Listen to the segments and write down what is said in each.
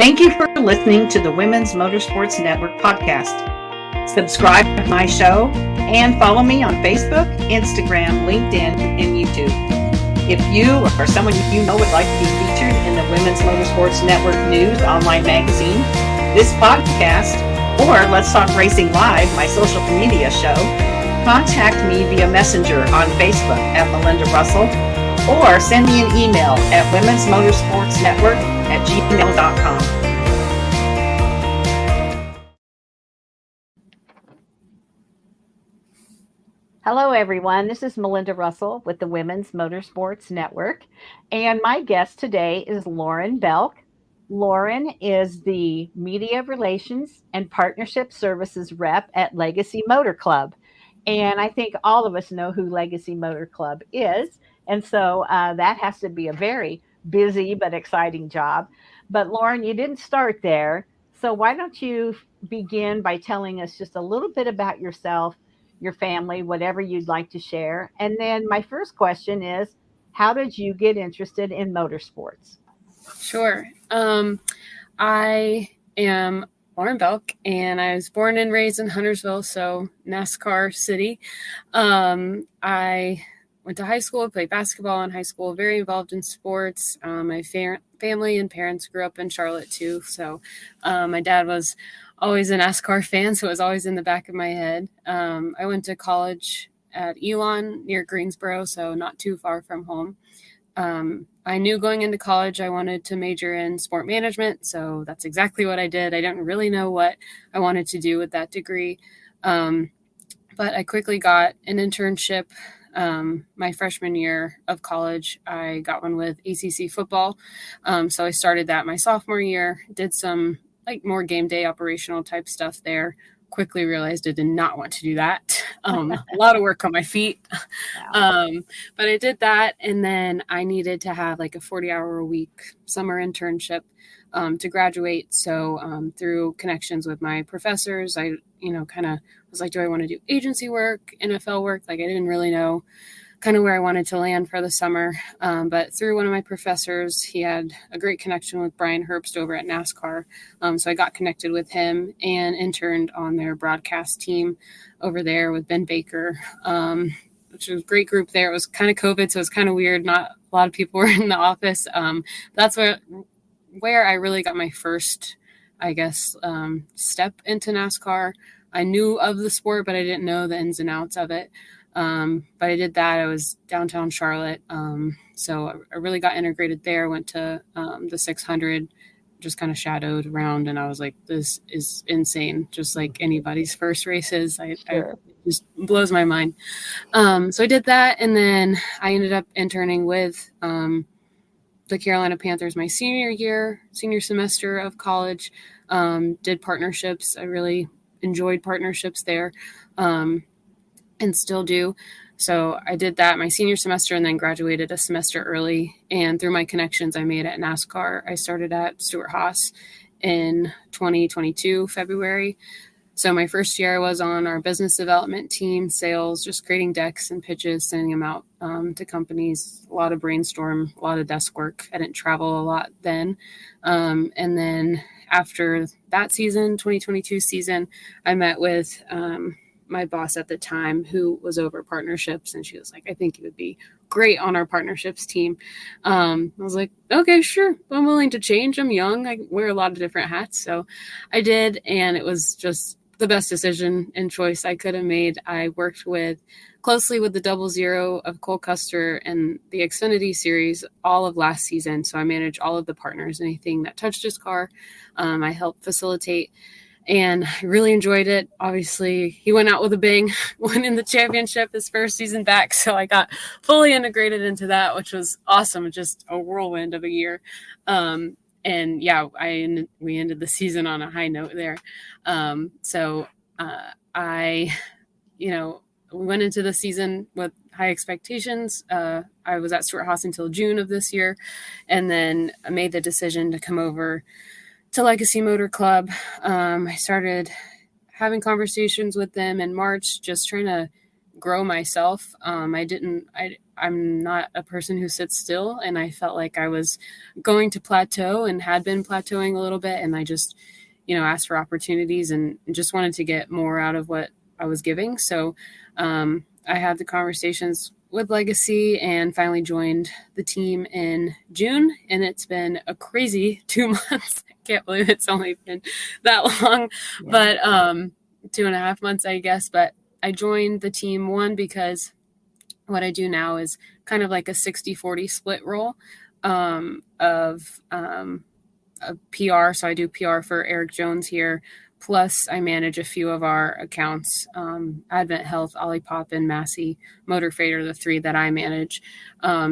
Thank you for listening to the Women's Motorsports Network podcast. Subscribe to my show and follow me on Facebook, Instagram, LinkedIn, and YouTube. If you or someone you know would like to be featured in the Women's Motorsports Network News online magazine, this podcast, or Let's Talk Racing Live, my social media show, contact me via Messenger on Facebook at Melinda Russell, or send me an email at womensmotorsportsnetwork@gmail.com. Hello, everyone. This is Melinda Russell with the Women's Motorsports Network, and my guest today is Lauren Belk. Lauren is the Media Relations and Partnership Services Rep at Legacy Motor Club, and I think all of us know who Legacy Motor Club is, and so that has to be a very busy but exciting job. But Lauren, you didn't start there, so why don't you begin by telling us just a little bit about yourself, your family, whatever you'd like to share. And then my first question is, how did you get interested in motorsports? Sure. I am Lauren Belk, and I was born and raised in Huntersville, so NASCAR City. I went to high school, played basketball in high school, very involved in sports. My family and parents grew up in Charlotte too, so my dad was always a NASCAR fan, so it was always in the back of my head. I went to college at Elon near Greensboro, so not too far from home. I knew going into college I wanted to major in sport management, so that's exactly what I did. I didn't really know what I wanted to do with that degree, but I quickly got an internship. My freshman year of college, I got one with ACC football, so I started that my sophomore year, did some more game day operational type stuff there. Quickly realized I did not want to do that. A lot of work on my feet. Wow. But I did that. And then I needed to have a 40-hour-a-week summer internship to graduate. So through connections with my professors, I, kind of was like, do I want to do agency work, NFL work? I didn't really know kind of where I wanted to land for the summer. But through one of my professors, he had a great connection with Brian Herbst over at NASCAR. So I got connected with him and interned on their broadcast team over there with Ben Baker, which was a great group there. It was kind of COVID, so it was kind of weird. Not a lot of people were in the office. That's where I really got my first, step into NASCAR. I knew of the sport, but I didn't know the ins and outs of it. But I did that. I was downtown Charlotte. So I really got integrated there, went to the 600, just kind of shadowed around. And I was like, this is insane. Just like anybody's first races. Sure. It just blows my mind. So I did that. And then I ended up interning with the Carolina Panthers my senior semester of college. Did partnerships. I really enjoyed partnerships there. And still do. So I did that my senior semester and then graduated a semester early. And through my connections I made at NASCAR, I started at Stewart-Haas in 2022, February. So my first year I was on our business development team, sales, just creating decks and pitches, sending them out to companies, a lot of brainstorm, a lot of desk work. I didn't travel a lot then. And then after that season, 2022 season, I met with my boss at the time who was over partnerships. And she was like, I think you would be great on our partnerships team. I was like, okay, sure. I'm willing to change. I'm young. I wear a lot of different hats. So I did. And it was just the best decision and choice I could have made. I worked closely with the 00 of Cole Custer and the Xfinity series all of last season. So I managed all of the partners, anything that touched his car. I helped facilitate. And I really enjoyed it. Obviously, he went out with a bang, winning the championship his first season back. So I got fully integrated into that, which was awesome. Just a whirlwind of a year. And yeah, we ended the season on a high note there. We went into the season with high expectations. I was at Stewart-Haas until June of this year, and then I made the decision to come over to Legacy Motor Club. I started having conversations with them in March, just trying to grow myself. I'm not a person who sits still, and I felt like I was going to plateau and had been plateauing a little bit. And I just, asked for opportunities and just wanted to get more out of what I was giving. So I had the conversations with Legacy and finally joined the team in June. And it's been a crazy 2 months. I can't believe it's only been that long, but 2.5 months, I guess. But I joined the team, one, because what I do now is kind of like a 60-40 split role of a PR. So I do PR for Eric Jones here. Plus, I manage a few of our accounts, Advent Health, Olipop, and Massey Motor Freight are the three that I manage.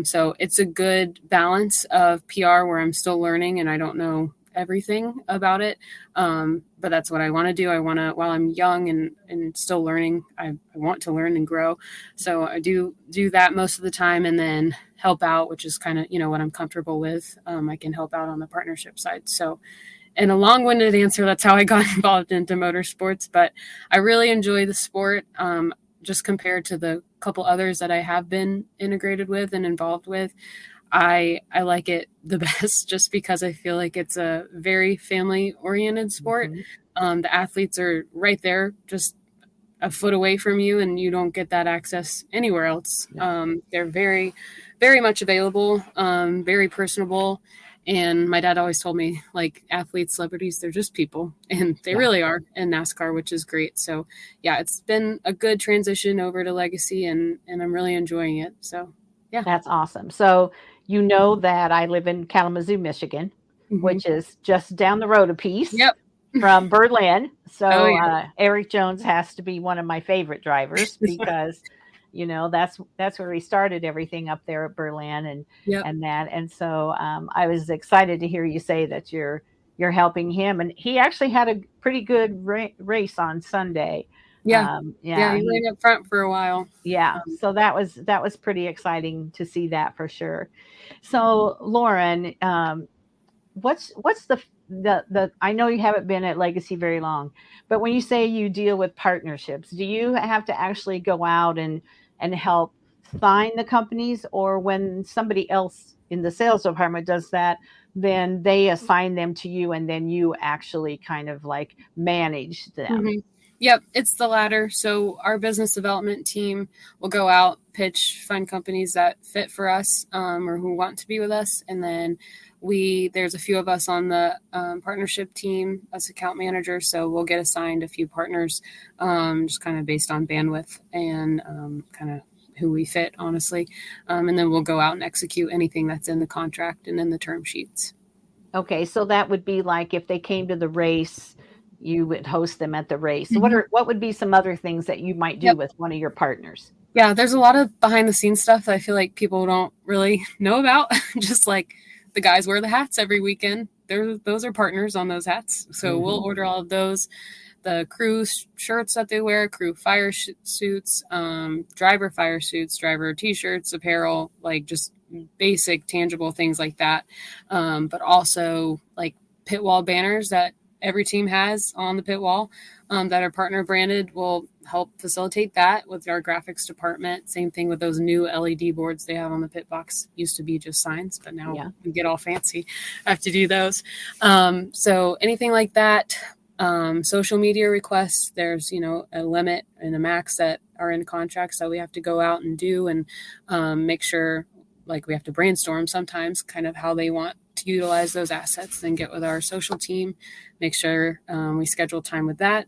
So it's a good balance of PR where I'm still learning and I don't know everything about it. But that's what I want to do. While I'm young and still learning, I want to learn and grow. So I do that most of the time, and then help out, which is kind of, what I'm comfortable with. I can help out on the partnership side. So, in a long-winded answer, that's how I got involved into motorsports. But I really enjoy the sport, just compared to the couple others that I have been integrated with and involved with. I like it the best just because I feel like it's a very family-oriented sport. The athletes are right there, just a foot away from you, and you don't get that access anywhere else. They're very, very much available, very personable. And my dad always told me, like, athletes, celebrities, they're just people, and they really are in NASCAR, which is great. So yeah, it's been a good transition over to Legacy, and I'm really enjoying it. So yeah. That's awesome. So that I live in Kalamazoo, Michigan, which is just down the road a piece from Berlin. So Eric Jones has to be one of my favorite drivers because that's where he started everything up there at Berlin and that. And so I was excited to hear you say that you're helping him, and he actually had a pretty good race on Sunday. He laid up front for a while. So that was pretty exciting to see that for sure. So Lauren, what's the I know you haven't been at Legacy very long, but when you say you deal with partnerships, do you have to actually go out and help find the companies, or when somebody else in the sales department does that, then they assign them to you and then you actually kind of like manage them? Yep, it's the latter. So our business development team will go out, pitch, find companies that fit for us, or who want to be with us. And then there's a few of us on the partnership team as account manager. So we'll get assigned a few partners, just kind of based on bandwidth and kind of who we fit, honestly. And then we'll go out and execute anything that's in the contract and in the term sheets. Okay, so that would be like if they came to the race, you would host them at the race. So what would be some other things that you might do with one of your partners? Yeah, there's a lot of behind the scenes stuff that I feel like people don't really know about. Just like the guys wear the hats every weekend. Those are partners on those hats. So we'll order all of those. The crew shirts that they wear, crew fire suits, driver fire suits, driver t-shirts, apparel, like just basic tangible things like that. But also like pit wall banners that every team has on the pit wall that are partner branded. Will help facilitate that with our graphics department. Same thing with those new LED boards they have on the pit box. Used to be just signs, but now we get all fancy. I have to do those. So anything like that. Social media requests, there's, a limit and a max that are in contracts that we have to go out and do and make sure, like, we have to brainstorm sometimes kind of how they want to utilize those assets, then get with our social team, make sure we schedule time with that.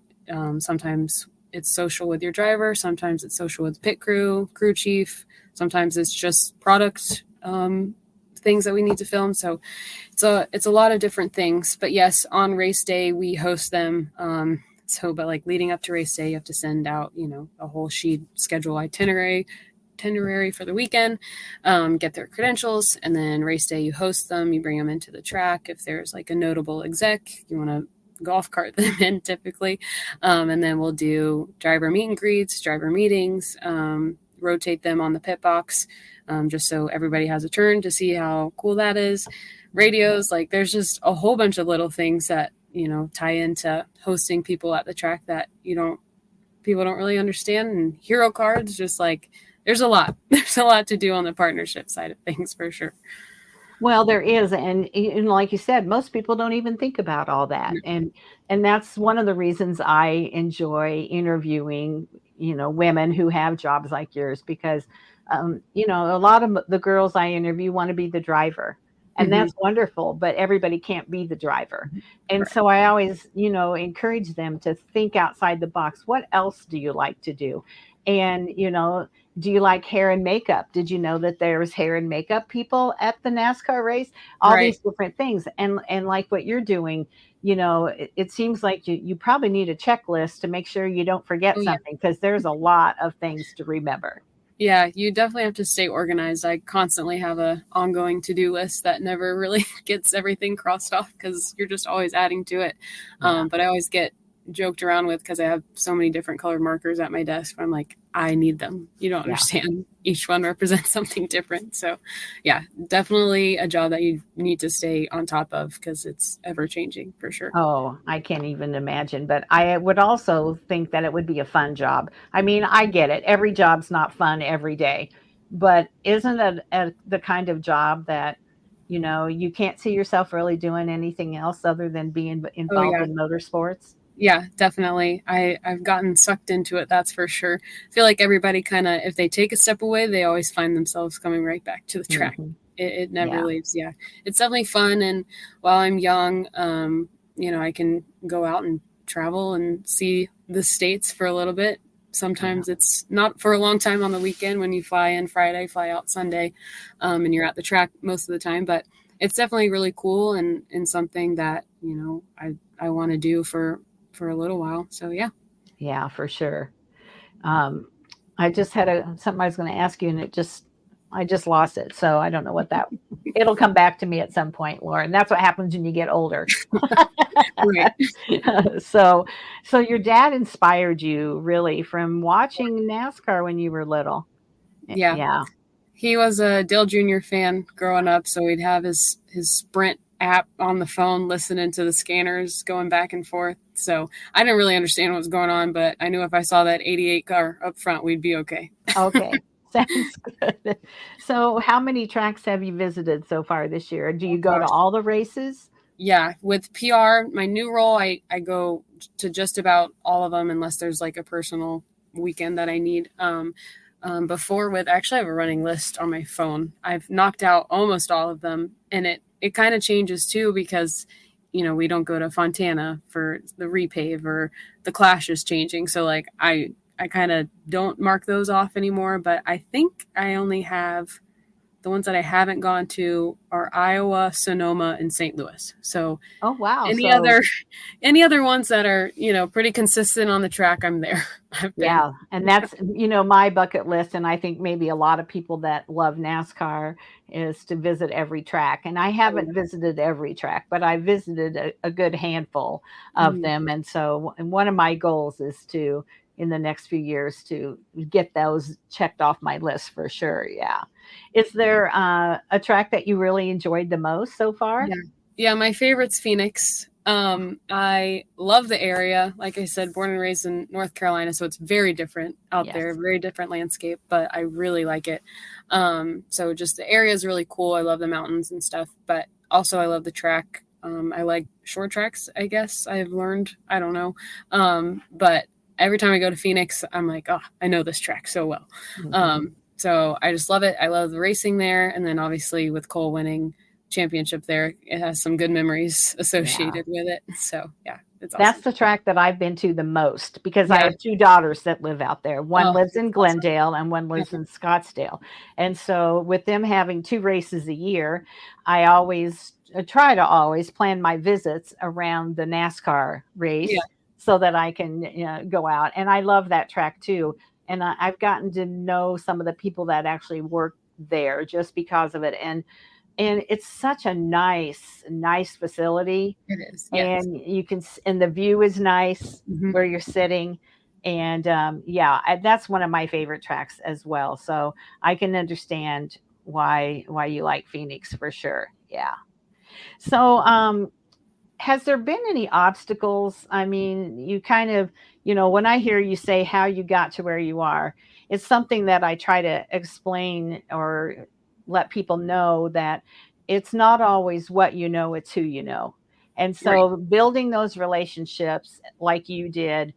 Sometimes it's social with your driver. Sometimes it's social with pit crew chief. Sometimes it's just product things that we need to film. So it's a lot of different things. But yes, on race day, we host them. But like leading up to race day, you have to send out, a whole sheet schedule itinerary for the weekend, get their credentials, and then race day you host them, you bring them into the track. If there's like a notable exec, you want to golf cart them in typically, and then we'll do driver meet and greets, driver meetings, rotate them on the pit box, just so everybody has a turn to see how cool that is. Radios, like there's just a whole bunch of little things that tie into hosting people at the track that you don't people don't really understand. And hero cards, just like there's a lot. There's a lot to do on the partnership side of things for sure. Well, there is, and like you said, most people don't even think about all that, and that's one of the reasons I enjoy interviewing, women who have jobs like yours, because, a lot of the girls I interview want to be the driver, and Hmm. that's wonderful, but everybody can't be the driver, and Right. so I always, encourage them to think outside the box. What else do you like to do? And, do you like hair and makeup? Did you know that there's hair and makeup people at the NASCAR race? All Right. these different things. And like what you're doing, it seems like you probably need a checklist to make sure you don't forget Oh yeah. something, because there's a lot of things to remember. Yeah, you definitely have to stay organized. I constantly have a ongoing to-do list that never really gets everything crossed off because you're just always adding to it. Yeah. But I always get joked around with because I have so many different colored markers at my desk. I'm like, I need them. You don't Yeah. understand. Each one represents something different. So, yeah, definitely a job that you need to stay on top of because it's ever changing for sure. Oh, I can't even imagine. But I would also think that it would be a fun job. I mean, I get it. Every job's not fun every day. But isn't it the kind of job that, you can't see yourself really doing anything else other than being Oh, involved yeah. in motorsports? Yeah, definitely. I've gotten sucked into it, that's for sure. I feel like everybody kind of, if they take a step away, they always find themselves coming right back to the track. Hmm. It never Yeah. leaves. Yeah, it's definitely fun. And while I'm young, I can go out and travel and see the States for a little bit. Yeah. Sometimes it's not for a long time on the weekend when you fly in Friday, fly out Sunday, and you're at the track most of the time. But it's definitely really cool and something that, I want to do for a little while. So yeah. Yeah, for sure. Um, I just had something I was going to ask you, and I just lost it. So I don't know what that. It'll come back to me at some point, Lauren. That's what happens when you get older. Right. so, so your dad inspired you really from watching NASCAR when you were little. Yeah. Yeah. He was a Dale Jr. fan growing up, so he'd have his Sprint app on the phone, listening to the scanners going back and forth. So I didn't really understand what was going on, but I knew if I saw that 88 car up front, we'd be okay. Okay. Sounds good. So, how many tracks have you visited so far this year? Do Oh you go to gosh. all the races? Yeah, with PR, my new role, I go to just about all of them unless there's like a personal weekend that I need. Before with actually I have a running list on my phone. I've knocked out almost all of them, and it kind of changes too because we don't go to Fontana for the repave or the Clash is changing. So like I kind of don't mark those off anymore. But I think I only have the ones that I haven't gone to are Iowa, Sonoma, and St. Louis. So Oh, wow. any So, other any other ones that are pretty consistent on the track, I'm there. I've been. yeah, and that's, my bucket list, and I think maybe a lot of people that love NASCAR is to visit every track. And I haven't visited every track, but I visited a good handful of Mhm. them. And so, and one of my goals is to, in the next few years, to get those checked off my list for sure. Yeah. Is there a track that you really enjoyed the most so far? Yeah. Yeah, my favorite's Phoenix. I love the area. Like I said, born and raised in North Carolina, so it's very different out there, Yes. very different landscape, but I really like it. So just the area is really cool. I love the mountains and stuff, but also I love the track. I like short tracks, I guess I've learned. I don't know. But every time I go to Phoenix, I'm like, oh, I know this track so well. Hmm. So I just love it. I love the racing there. And then obviously with Cole winning championship there, it has some good memories Yeah. associated with it. So yeah, it's That's awesome. the track that I've been to the most because I Yeah. have 2 daughters that live out there. One Oh, lives in it's awesome. Glendale and one lives in Scottsdale. And so with them having 2 races a year, I always try to always plan my visits around the NASCAR Yeah. race so that I can, go out. And I love that track too. And I've gotten to know some of the people that actually work there just because of it. And it's such a nice facility, It is. Yes. and and the view is nice Hmm. where you're sitting. And yeah, that's one of my favorite tracks as well, so I can understand why you like Phoenix for sure. Yeah. So, has there been any obstacles? I mean, you kind of, when I hear you say how you got to where you are, it's something that I try to explain or let people know that it's not always what you know, it's who you know. And Right. so building those relationships like you did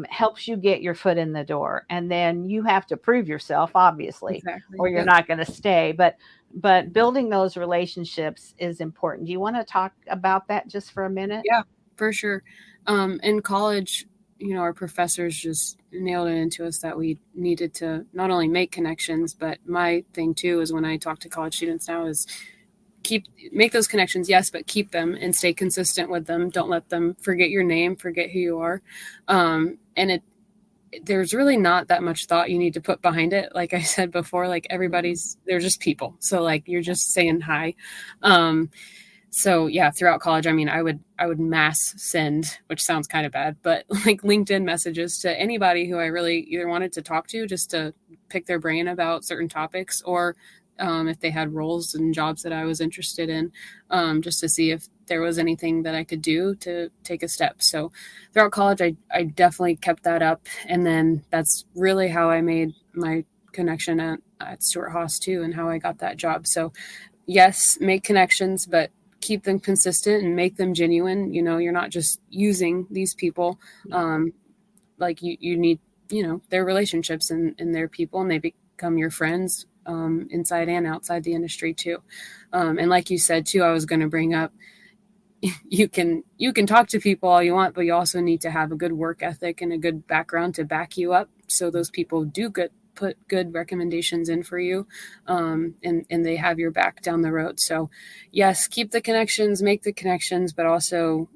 helps you get your foot in the door. And then you have to prove yourself, obviously, Exactly. or you're Yep. not going to stay. But building those relationships is important. Do you want to talk about that just for a minute? Yeah, for sure. In college, our professors just nailed it into us that we needed to not only make connections, but my thing too is when I talk to college students now is make those connections, yes, but keep them and stay consistent with them. Don't let them forget your name, forget who you are. And there's really not that much thought you need to put behind it. Like I said before, like they're just people. So like you're just saying hi. So yeah, throughout college, I mean, I would mass send, which sounds kind of bad, but like LinkedIn messages to anybody who I really either wanted to talk to, just to pick their brain about certain topics, or if they had roles and jobs that I was interested in, just to see if there was anything that I could do to take a step. So throughout college, I definitely kept that up. And then that's really how I made my connection at Stuart Haas too, and how I got that job. So yes, make connections, but keep them consistent and make them genuine. You're not just using these people. Like you need, their relationships and their people, and they become your friends, inside and outside the industry too. And like you said too, I was going to bring up, you can talk to people all you want, but you also need to have a good work ethic and a good background to back you up. So those people do put good recommendations in for you, and they have your back down the road. So yes, keep the connections, make the connections, but also,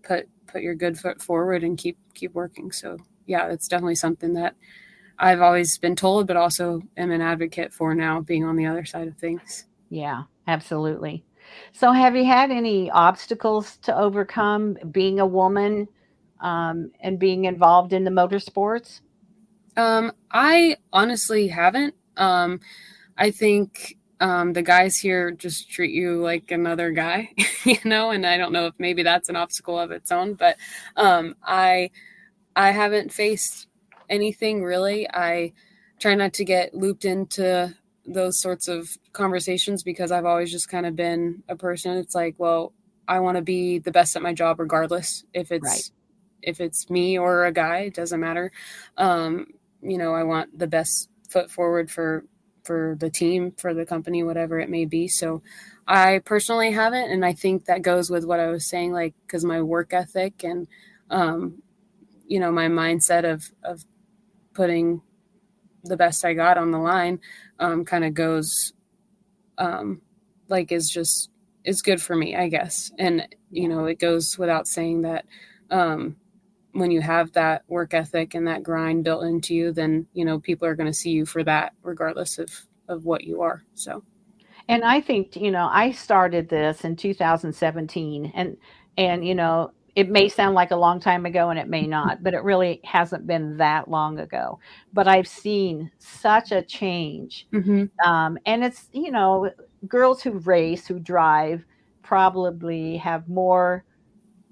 put your good foot forward and keep working. So yeah, it's definitely something that I've always been told, but also am an advocate for now, being on the other side of things. Yeah, absolutely. So, have you had any obstacles to overcome being a woman and being involved in the motorsports? I honestly haven't. I think the guys here just treat you like another guy, and I don't know if maybe that's an obstacle of its own, but I haven't faced anything really. I try not to get looped into those sorts of conversations because I've always just kind of been a person. It's like, well, I want to be the best at my job regardless Right. if it's me or a guy, it doesn't matter. Um, I want the best foot forward for the team, for the company, whatever it may be. So I personally haven't, and I think that goes with what I was saying, like, because my work ethic and my mindset of putting the best I got on the line, kind of goes, like, is good for me, I guess. And, Yeah. it goes without saying that, when you have that work ethic and that grind built into you, then, people are going to see you for that, regardless of what you are. So, And I think, I started this in 2017, and it may sound like a long time ago and it may not, but it really hasn't been that long ago. But I've seen such a change. mm-hmm. And it's, girls who race, who drive, probably have more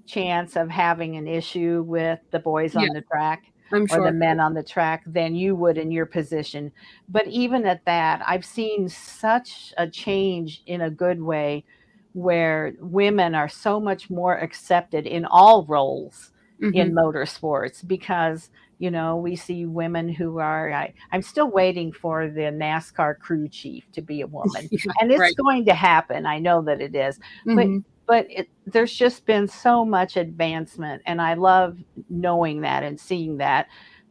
chance of having an issue with the boys Yeah, on the track I'm or the sure. men on the track than you would in your position. But even at that, I've seen such a change in a good way where women are so much more accepted in all roles Mm-hmm. in motorsports because we see women who are I'm still waiting for the NASCAR crew chief to be a woman, Yeah, and it's right. going to happen. I know that it is, but Mm-hmm. there's just been so much advancement, and I love knowing that and seeing that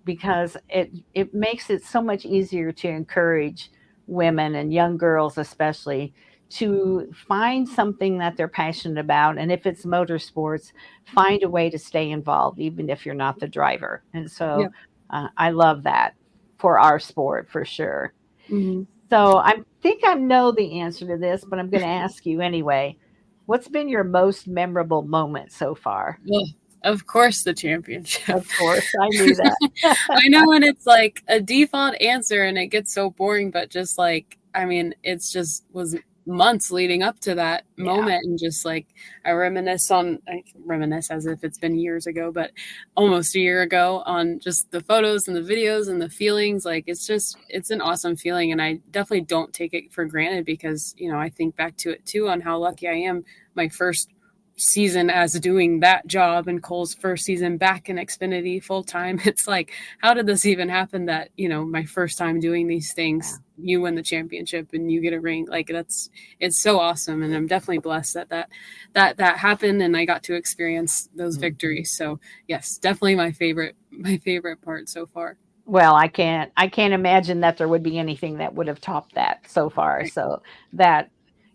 because it makes it so much easier to encourage women and young girls especially to find something that they're passionate about, and if it's motorsports, find a way to stay involved even if you're not the driver. And so Yep. I love that for our sport for sure. Mm-hmm. So I think I know the answer to this, but I'm going to ask you anyway. What's been your most memorable moment so far? Well, of course, the championship. Of course, I knew that. I know when it's like a default answer and it gets so boring, but just like, I mean, it's just was months leading up to that Yeah. moment. And just like, I reminisce as if it's been years ago, but almost a year ago, on just the photos and the videos and the feelings. Like, it's an awesome feeling. And I definitely don't take it for granted, because, I think back to it too, on how lucky I am. My first season as doing that job, and Cole's first season back in Xfinity full time. It's like, how did this even happen, that, my first time doing these things, you win the championship and you get a ring? Like, it's so awesome. And I'm definitely blessed that happened, and I got to experience those victories. So yes, definitely my favorite part so far. Well, I can't imagine that there would be anything that would have topped that so far. Right. So that,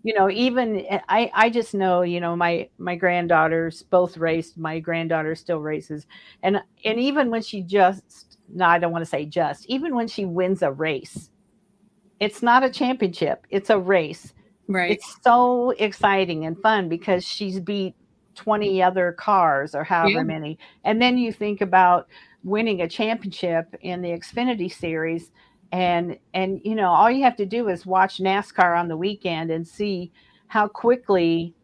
even I just know, my granddaughters both raced. My granddaughter still races. And even when she just, no, I don't want to say just, even when she wins a race, it's not a championship, it's a race. Right. It's so exciting and fun because she's beat 20 other cars or however many. And then you think about winning a championship in the Xfinity series, and all you have to do is watch NASCAR on the weekend and see how quickly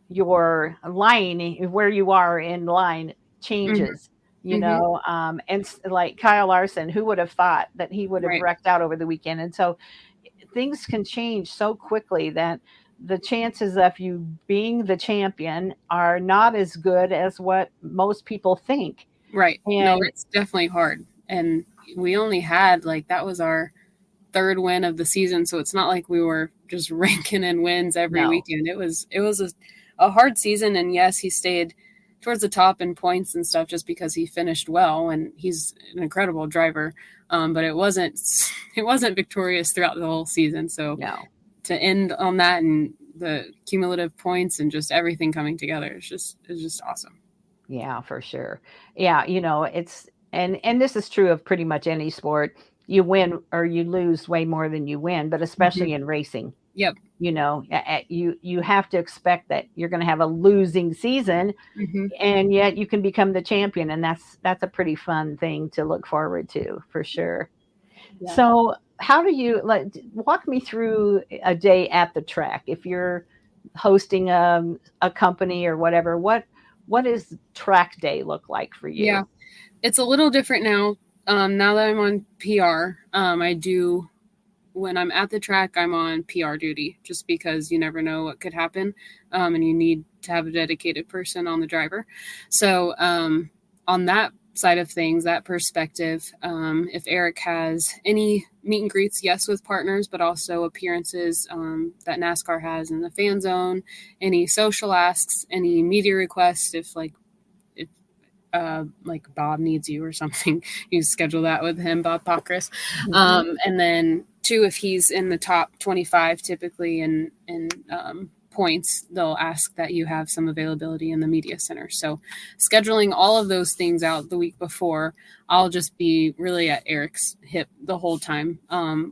your line, where you are in line, changes. And like Kyle Larson, who would have thought that he would have Right. wrecked out over the weekend? And so things can change so quickly that the chances of you being the champion are not as good as what most people think. Right. No, And it's definitely hard. And we only had, like, that was our third win of the season. So it's not like we were just ranking in wins every no, weekend. It was a hard season. And yes, he stayed towards the top in points and stuff just because he finished well, and he's an incredible driver. But it wasn't victorious throughout the whole season. So no. to end on that, and the cumulative points and just everything coming together, it's just awesome. Yeah, for sure. Yeah, it's, and this is true of pretty much any sport. You win or you lose way more than you win, but especially in racing. Yep. You have to expect that you're going to have a losing season, and yet you can become the champion, and that's a pretty fun thing to look forward to, for sure. Yeah. So how do you, walk me through a day at the track? If you're hosting a company or whatever, what does track day look like for you? Yeah, it's a little different now. Now that I'm on PR, I do, when I'm at the track, I'm on PR duty, just because you never know what could happen, and you need to have a dedicated person on the driver. So on that side of things, that perspective, if Eric has any meet and greets, yes, with partners, but also appearances that NASCAR has in the fan zone, any social asks, any media requests, if like Bob needs you or something, you schedule that with him, Bob Pockris. And then two, if he's in the top 25 typically in points, they'll ask that you have some availability in the media center. So scheduling all of those things out the week before, I'll just be really at Eric's hip the whole time,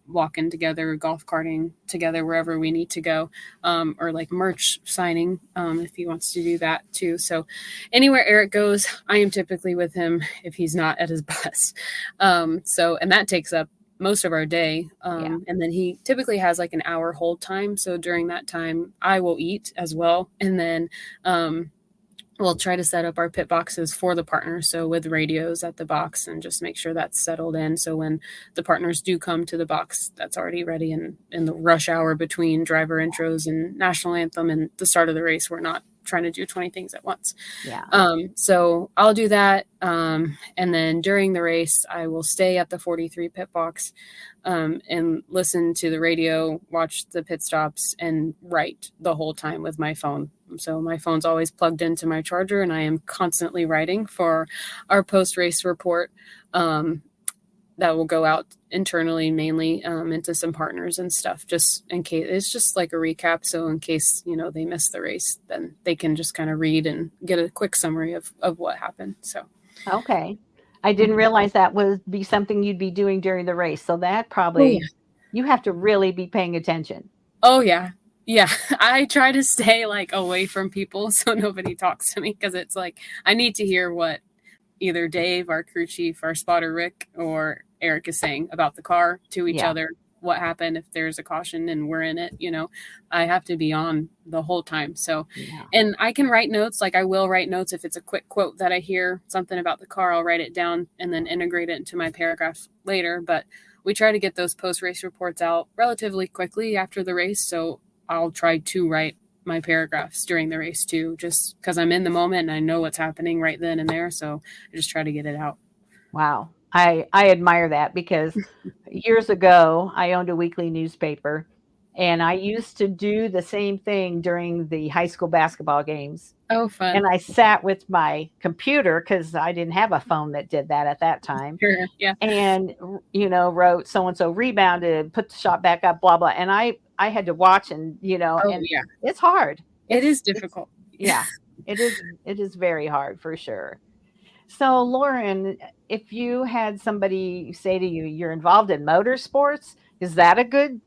walking together, golf carting together wherever we need to go, or like merch signing, if he wants to do that too. So anywhere Eric goes, I am typically with him if he's not at his bus. And that takes up most of our day. And then he typically has like an hour hold time. So during that time, I will eat as well. And then we'll try to set up our pit boxes for the partners. So with radios at the box, and just make sure that's settled in. So when the partners do come to the box, that's already ready. And in the rush hour between driver intros and national anthem and the start of the race, we're not trying to do 20 things at once. So I'll do that. And then during the race, I will stay at the 43 pit box, and listen to the radio, watch the pit stops, and write the whole time with my phone. So my phone's always plugged into my charger, and I am constantly writing for our post-race report, that will go out internally, mainly into some partners and stuff, just in case. It's just like a recap. So in case, they miss the race, then they can just kind of read and get a quick summary of what happened. So. Okay. I didn't realize that would be something you'd be doing during the race. So that probably, you have to really be paying attention. Oh, yeah. Yeah. I try to stay like away from people so nobody talks to me, because it's like, I need to hear what either Dave, our crew chief, our spotter Rick, or Eric is saying about the car to each other what happened if there's a caution and we're in it, I have to be on the whole time. So, Yeah. and I can write notes. Like I will write notes. If it's a quick quote that I hear something about the car, I'll write it down and then integrate it into my paragraph later. But we try to get those post-race reports out relatively quickly after the race. So I'll try to write my paragraphs during the race too, just because I'm in the moment and I know what's happening right then and there. So I just try to get it out. Wow. I admire that because years ago I owned a weekly newspaper and I used to do the same thing during the high school basketball games. Oh, fun. And I sat with my computer because I didn't have a phone that did that at that time. Sure. Yeah. And, wrote so and so rebounded, put the shot back up, blah, blah. And I had to watch and, Oh, and yeah. it's hard. It is difficult. Yeah, it is very hard for sure. So, Lauren, if you had somebody say to you, you're involved in motorsports, is that a good,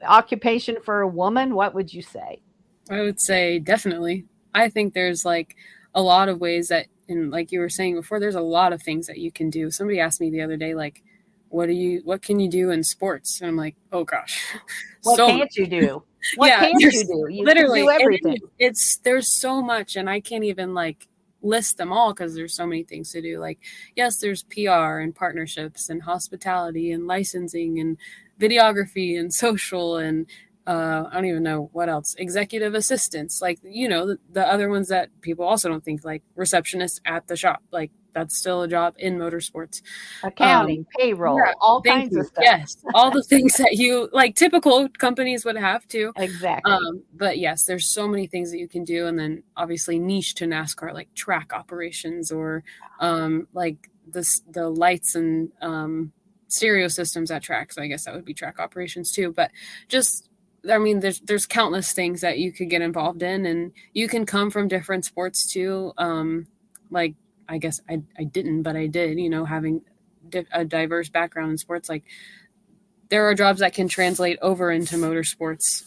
occupation for a woman? What would you say? I would say definitely. I think there's like a lot of ways that, and like you were saying before, there's a lot of things that you can do. Somebody asked me the other day, like, what can you do in sports? And I'm like, oh gosh, What so can't you do? What yeah, can't you do? You can literally do everything. there's so much, and I can't even like list them all because there's so many things to do. Like, yes, there's PR and partnerships and hospitality and licensing and videography and social and I don't even know what else. Executive assistants, like the other ones that people also don't think, like receptionist at the shop, like that's still a job in motorsports. Accounting, payroll, Yeah, all thank kinds you. of stuff. Yes, all the things that you like typical companies would have to. Exactly. But yes, there's so many things that you can do, and then obviously niche to NASCAR, like track operations or like the lights and stereo systems at track. So I guess that would be track operations too. But just I mean, there's countless things that you could get involved in, and you can come from different sports too. Like I guess I didn't, but I did. Having a diverse background in sports, like there are jobs that can translate over into motorsports.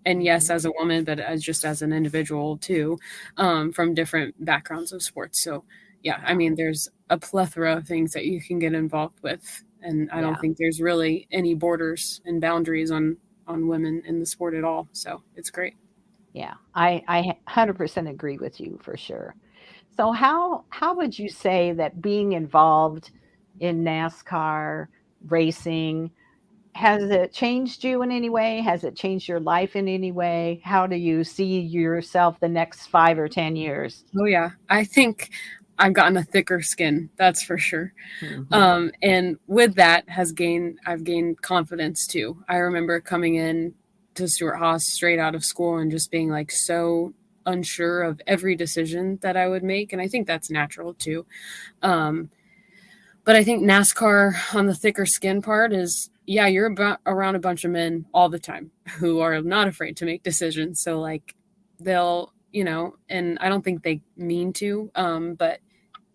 And yes, as a woman, but as an individual too, from different backgrounds of sports. So yeah, I mean, there's a plethora of things that you can get involved with, and I don't think there's really any borders and boundaries on women in the sport at all. So it's great. Yeah, I 100% agree with you for sure. So how would you say that being involved in NASCAR racing has it changed you in any way? Has it changed your life in any way? How do you see yourself the next 5 or 10 years? Oh yeah, I think I've gotten a thicker skin. That's for sure. Mm-hmm. And with that I've gained confidence too. I remember coming in to Stuart Haas straight out of school and just being like so unsure of every decision that I would make. And I think that's natural too. But I think NASCAR on the thicker skin part is, yeah, you're around a bunch of men all the time who are not afraid to make decisions. So like they'll, and I don't think they mean to, but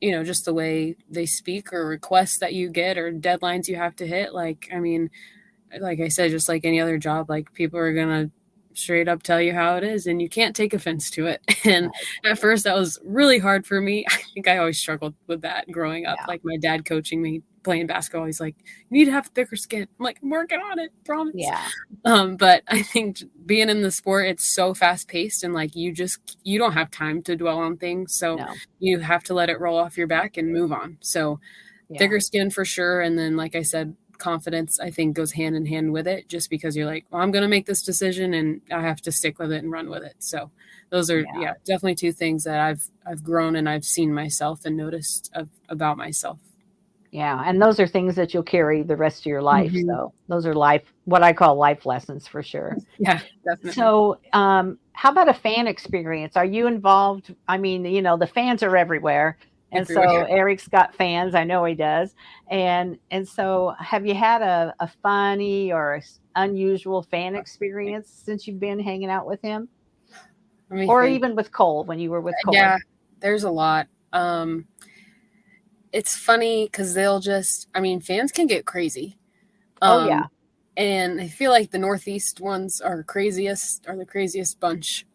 just the way they speak or requests that you get or deadlines you have to hit. Like, I mean, like I said, just like any other job, like people are going to straight up tell you how it is and you can't take offense to it. And at first that was really hard for me. I think I always struggled with that growing up. Like my dad coaching me playing basketball, he's like, you need to have thicker skin. I'm like, I'm working on it, promise. Yeah. But I think being in the sport, it's so fast paced and like you don't have time to dwell on things. So you have to let it roll off your back and move on. So thicker skin for sure. And then, like I said, confidence, I think, goes hand in hand with it, just because you're like, well, I'm going to make this decision and I have to stick with it and run with it. So those are, definitely two things that I've grown and I've seen myself and noticed about myself. Yeah. And those are things that you'll carry the rest of your life. Mm-hmm. So those are what I call life lessons for sure. Yeah, definitely. So, how about a fan experience? Are you involved? I mean, the fans are everywhere. And so Eric's got fans. I know he does. And so have you had a funny or unusual fan experience since you've been hanging out with him? Or even with Cole, when you were with Cole? Yeah, there's a lot. It's funny because fans can get crazy. And I feel like the Northeast ones are the craziest bunch.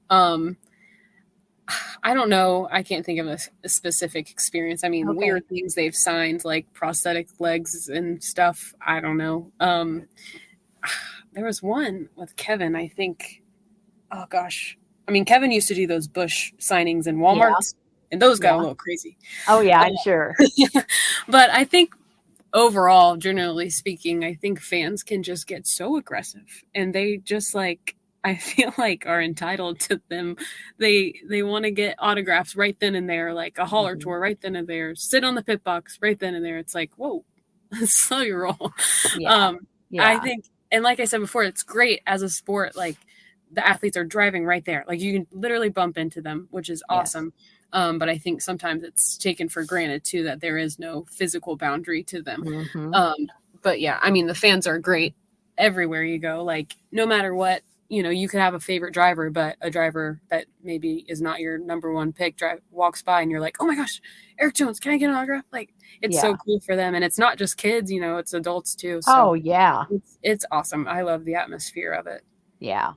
I don't know. I can't think of a specific experience. I mean, Okay. weird things they've signed, like prosthetic legs and stuff. I don't know. There was one with Kevin, I think. Oh gosh. I mean, Kevin used to do those Bush signings in Yeah. Walmarts, and those got a Yeah. little crazy. Oh, yeah, I'm sure. But I think overall, generally speaking, I think fans can just get so aggressive, and they just like, I feel like, are entitled to them. They want to get autographs right then and there, like a hauler Mhm. tour right then and there, sit on the pit box right then and there. It's like, whoa, slow your roll. Yeah. Um, I Yeah. think, and like I said before, it's great as a sport. Like the athletes are driving right there, like you can literally bump into them, which is Yes. awesome. But I think sometimes it's taken for granted too that there is no physical boundary to them. Mhm. Um, but yeah, I mean, the fans are great everywhere you go. Like, no matter what, you could have a favorite driver, but a driver that maybe is not your number one pick walks by and you're like, oh my gosh, Eric Jones, can I get an autograph? Like, it's so Yeah. cool for them. And it's not just kids, it's adults too. So Oh, yeah. it's awesome. I love the atmosphere of it. Yeah.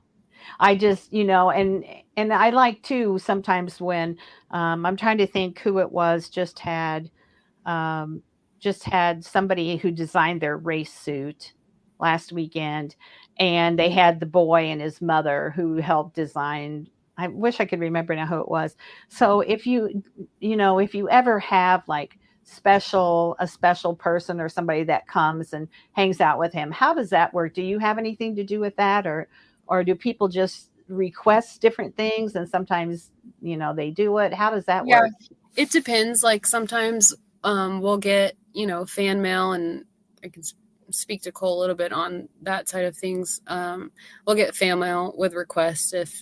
I just, and I like too sometimes when I'm trying to think who it was um, just had somebody who designed their race suit last weekend, and they had the boy and his mother who helped design. I wish I could remember now who it was. So if you ever have like a special person or somebody that comes and hangs out with him, how does that work? Do you have anything to do with that, or do people just request different things and sometimes they do it? How does that Yeah, work? it depends. Like sometimes we'll get, fan mail, and I can speak to Cole a little bit on that side of things. We'll get fan mail with requests if,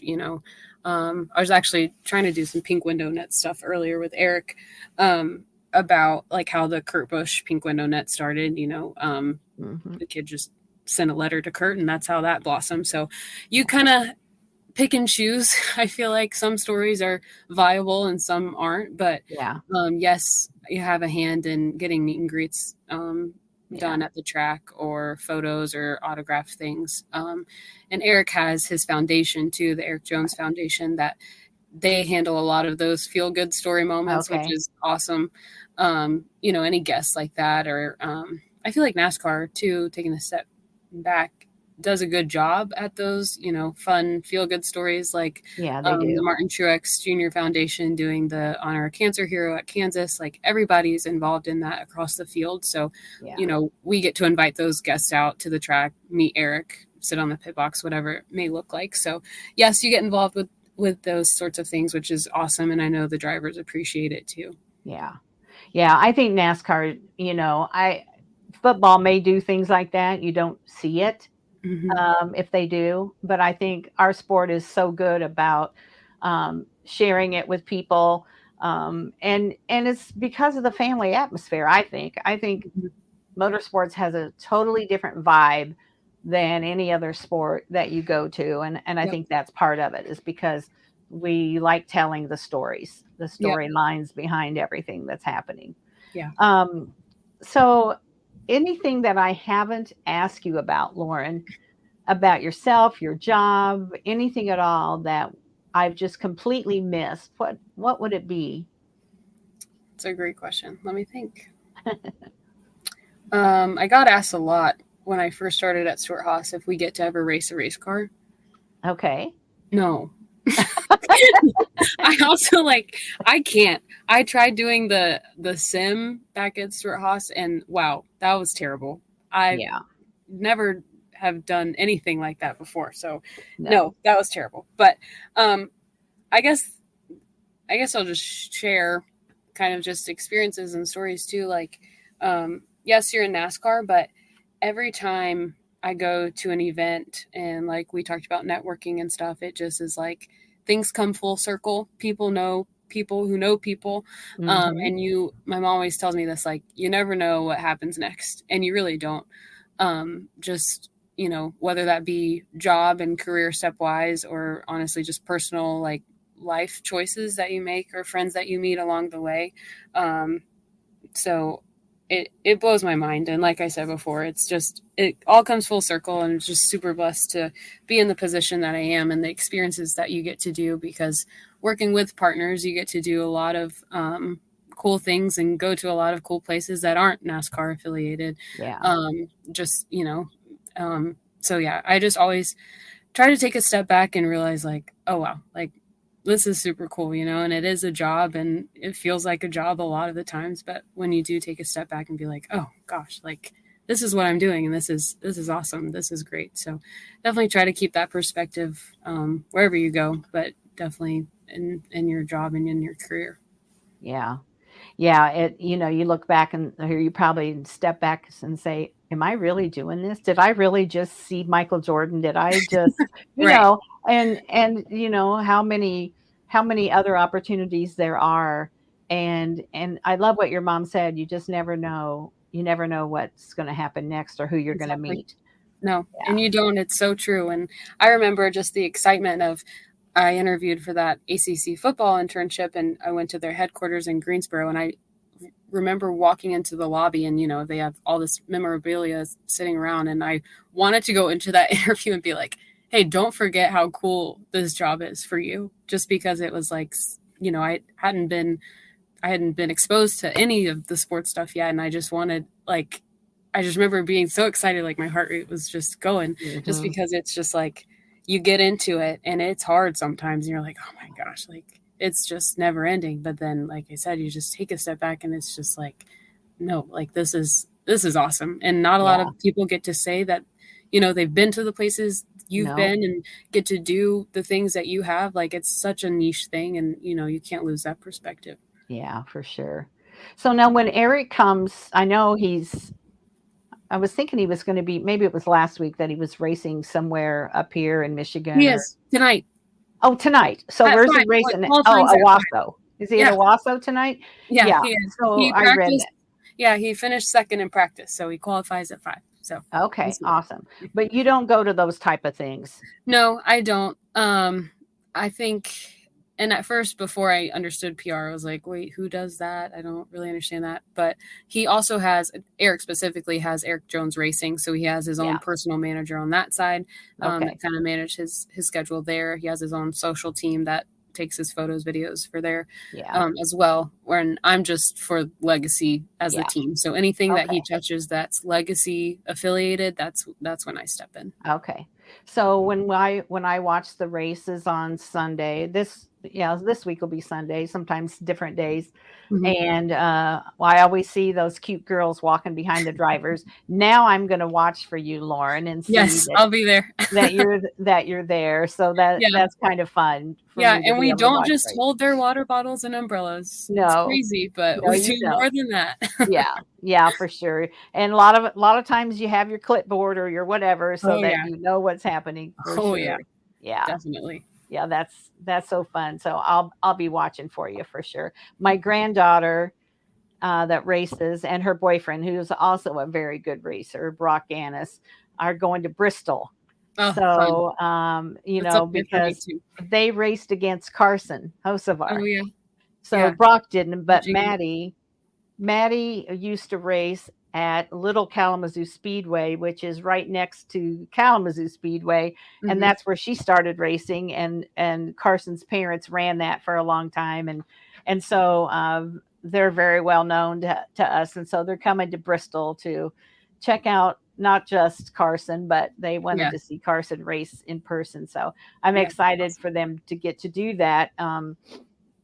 I was actually trying to do some pink window net stuff earlier with Eric about like how the Kurt Busch pink window net started. Hmm. The kid just sent a letter to Kurt, and that's how that blossomed. So you kind of pick and choose. I feel like some stories are viable and some aren't, but Yeah. yes, you have a hand in getting meet and greets Yeah. done at the track, or photos or autograph things. And Eric has his foundation too, the Eric Jones Foundation, that they handle a lot of those feel good story moments, which Okay. is awesome. Any guests like that, or I feel like NASCAR too, taking a step back, does a good job at those, fun feel good stories, like Yeah, they the do. Martin Truex Jr. Foundation doing the Honor a Cancer Hero at Kansas. Like everybody's involved in that across the field. So, Yeah. we get to invite those guests out to the track, meet Eric, sit on the pit box, whatever it may look like. So yes, you get involved with those sorts of things, which is awesome. And I know the drivers appreciate it too. Yeah. Yeah. I think NASCAR, I football may do things like that. You don't see it Mm-hmm. if they do, but I think our sport is so good about sharing it with people. And it's because of the family atmosphere. I think motorsports has a totally different vibe than any other sport that you go to, and I Yep. think that's part of it is because we like telling the Yep. storylines behind everything that's happening. Yeah. Um, so anything that I haven't asked you about, Lauren, about yourself, your job, anything at all that I've just completely missed, what would it be? It's a great question. Let me think. I got asked a lot when I first started at Stuart Haas if we get to ever race a race car. Okay. No. I also I can't. I tried doing the sim back at Stuart Haas, and wow, that was terrible. I Yeah. never have done anything like that before. So No. no, that was terrible. But um I guess I'll just share kind of just experiences and stories too. Like, yes, you're in NASCAR, but every time I go to an event and like we talked about networking and stuff, it just is like things come full circle. People know people who know people. Hmm. And my mom always tells me this, like, you never know what happens next, and you really don't. Just, whether that be job and career step wise, or honestly just personal, like life choices that you make or friends that you meet along the way. So it blows my mind. And like I said before, it's just, it all comes full circle, and I'm just super blessed to be in the position that I am and the experiences that you get to do, because working with partners, you get to do a lot of cool things and go to a lot of cool places that aren't NASCAR affiliated. Yeah. Just, so yeah, I just always try to take a step back and realize, like, oh wow, like this is super cool, and it is a job, and it feels like a job a lot of the times. But when you do take a step back and be like, oh gosh, like this is what I'm doing, and this is awesome, this is great. So definitely try to keep that perspective wherever you go, but definitely in your job and in your career. Yeah. Yeah, you look back and here you probably step back and say, "Am I really doing this? Did I really just see Michael Jordan? Did I just, you Right. know, and how many other opportunities there are." And I love what your mom said. You just never know. You never know what's going to happen next or who you're going to Exactly. meet. No, Yeah. and you don't. It's so true. And I remember just the excitement of, I interviewed for that ACC football internship, and I went to their headquarters in Greensboro, and I remember walking into the lobby, and they have all this memorabilia sitting around, and I wanted to go into that interview and be like, hey, don't forget how cool this job is for you, just because it was like, I hadn't been exposed to any of the sports stuff yet, and I just wanted, like, I just remember being so excited, like my heart rate was just going, just Hmm. because it's just like you get into it and it's hard sometimes, and you're like, oh my gosh, like it's just never ending. But then, like I said, you just take a step back and it's just like, no, like this is awesome. And not a lot Yeah. of people get to say that, they've been to the places you've No. been and get to do the things that you have. Like it's such a niche thing, and you can't lose that perspective. Yeah, for sure. So now when Eric comes, I know I was thinking he was going to be, maybe it was last week that he was racing somewhere up here in He Michigan or, is tonight oh, tonight. So at where's he 5. racing? Oh, Qualifying's at 5. Owasso. Is he at Yeah. Owasso tonight? Yeah, Yeah. he is. So He I read practiced. that. Yeah, he finished second in practice, so he qualifies at 5. So we'll Okay, see. awesome. But you don't go to those type of things. No, I don't. I think, and at first, before I understood PR, I was like, wait, who does that? I don't really understand that. But he also has, Eric specifically has Eric Jones Racing, so he has his own Yeah. personal manager on that side, that Okay. kind of manage his schedule there. He has his own social team that takes his photos, videos for there, Yeah. as well. When I'm just for Legacy as the Yeah. team, so anything that he Okay. touches that's Legacy affiliated, that's when I step in. Okay. So when I watch the races on Sunday, this week will be Sunday, sometimes different days. Mhm. And well, I always see those cute girls walking behind the drivers. Now I'm going to watch for you, Lauren, and see Yes, I'll be there. that you're there. So Yeah. that's kind of fun for Yeah, me to and be we able to don't watch just race. hold their water bottles and umbrellas. It's No, crazy, but no, we you do don't. more than that. Yeah, yeah, for sure. And a lot of times you have your clipboard or your whatever so Oh, that yeah. you know what's happening for Oh, yeah, sure. Yeah. definitely. Yeah, that's so fun. So I'll be watching for you for sure. My granddaughter that races and her boyfriend, who's also a very good racer, Brock Annis, are going to Bristol. Oh, fun. So That's up there for me because too. they raced against Carson Oh, Hocevar. yeah. So Yeah. Brock didn't, but Michigan. Maddie used to race at Little Kalamazoo Speedway, which is right next to Kalamazoo Speedway, and Mhm. that's where she started racing. And Carson's parents ran that for a long time, and so they're very well known to us, and so they're coming to Bristol to check out not just Carson, but they wanted Yeah. to see Carson race in person. So I'm Yeah. excited Awesome. for them to get to do that.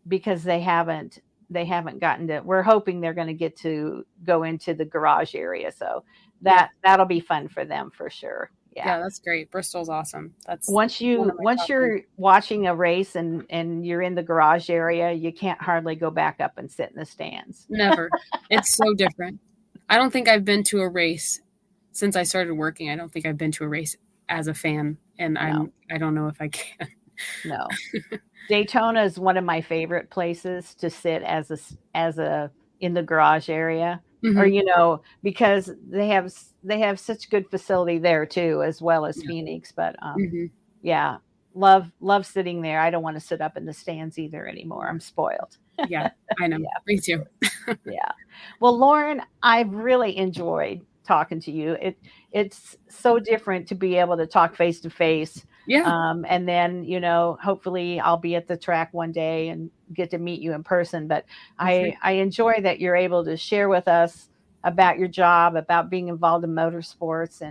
Because they haven't gotten to, we're hoping they're going to get to go into the garage area, so Yeah. that'll be fun for them for sure. Yeah. Yeah, that's great. Bristol's awesome. That's once one you of my once top things. you're watching a race and you're in the garage area, you can't hardly go back up and sit in the stands. Never. It's so different. I don't think I've been to a race since I started working. I don't think I've been to a race as a fan, and No, I don't know if I can. no. Daytona is one of my favorite places to sit as a in the garage area, or Mhm. because they have such good facility there too, as well as Yeah. Phoenix. But Mhm. yeah, love sitting there. I don't want to sit up in the stands either anymore. I'm spoiled. Yeah, I know. Yeah. Me too. Yeah. Well, Lauren, I've really enjoyed talking to you. It's so different to be able to talk face to face. Yeah, And then, hopefully I'll be at the track one day and get to meet you in person. But for sure. I enjoy that you're able to share with us about your job, about being involved in motorsports,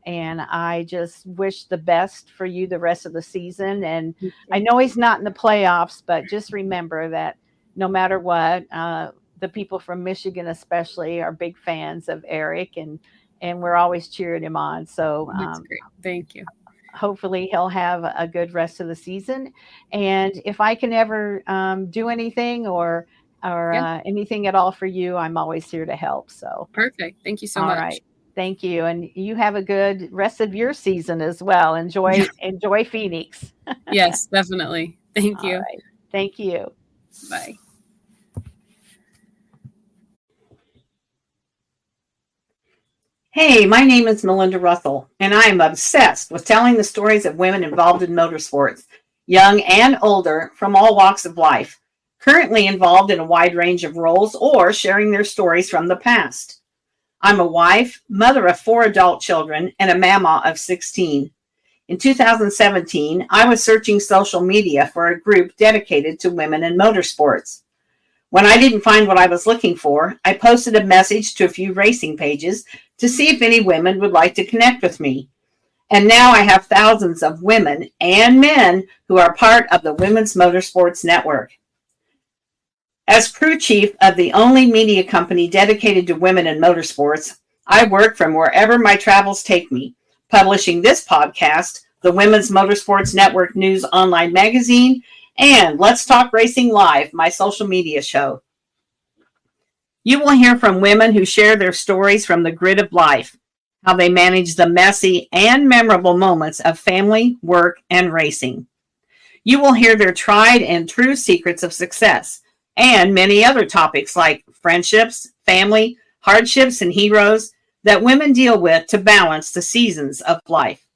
and I just wish the best for you the rest of the season. And Me I too. know he's not in the playoffs, but just remember that no matter what, the people from Michigan especially are big fans of Eric, and we're always cheering him on. So That's great. Thank you. hopefully he'll have a good rest of the season. And if I can ever do anything or Yeah, anything at all for you, I'm always here to help. So perfect. Thank you so all much. right. Thank you. And you have a good rest of your season as well. Yeah, Enjoy Phoenix. yes, definitely. Thank All you. right. Thank you. Bye. Hey, my name is Melinda Russell, and I am obsessed with telling the stories of women involved in motorsports, young and older, from all walks of life, currently involved in a wide range of roles or sharing their stories from the past. I'm a wife, mother of 4 adult children, and a mama of 16. In 2017, I was searching social media for a group dedicated to women in motorsports. When I didn't find what I was looking for, I posted a message to a few racing pages to see if any women would like to connect with me. And now I have thousands of women and men who are part of the Women's Motorsports Network. As crew chief of the only media company dedicated to women in motorsports, I work from wherever my travels take me, publishing this podcast, the Women's Motorsports Network News online magazine, and Let's Talk Racing Live, my social media show. You will hear from women who share their stories from the grid of life, how they manage the messy and memorable moments of family, work, and racing. You will hear their tried and true secrets of success and many other topics like friendships, family, hardships, and heroes that women deal with to balance the seasons of life.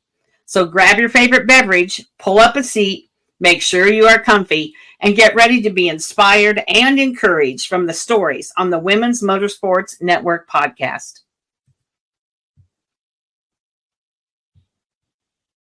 So grab your favorite beverage, pull up a seat, make sure you are comfy, and get ready to be inspired and encouraged from the stories on the Women's Motorsports Network podcast.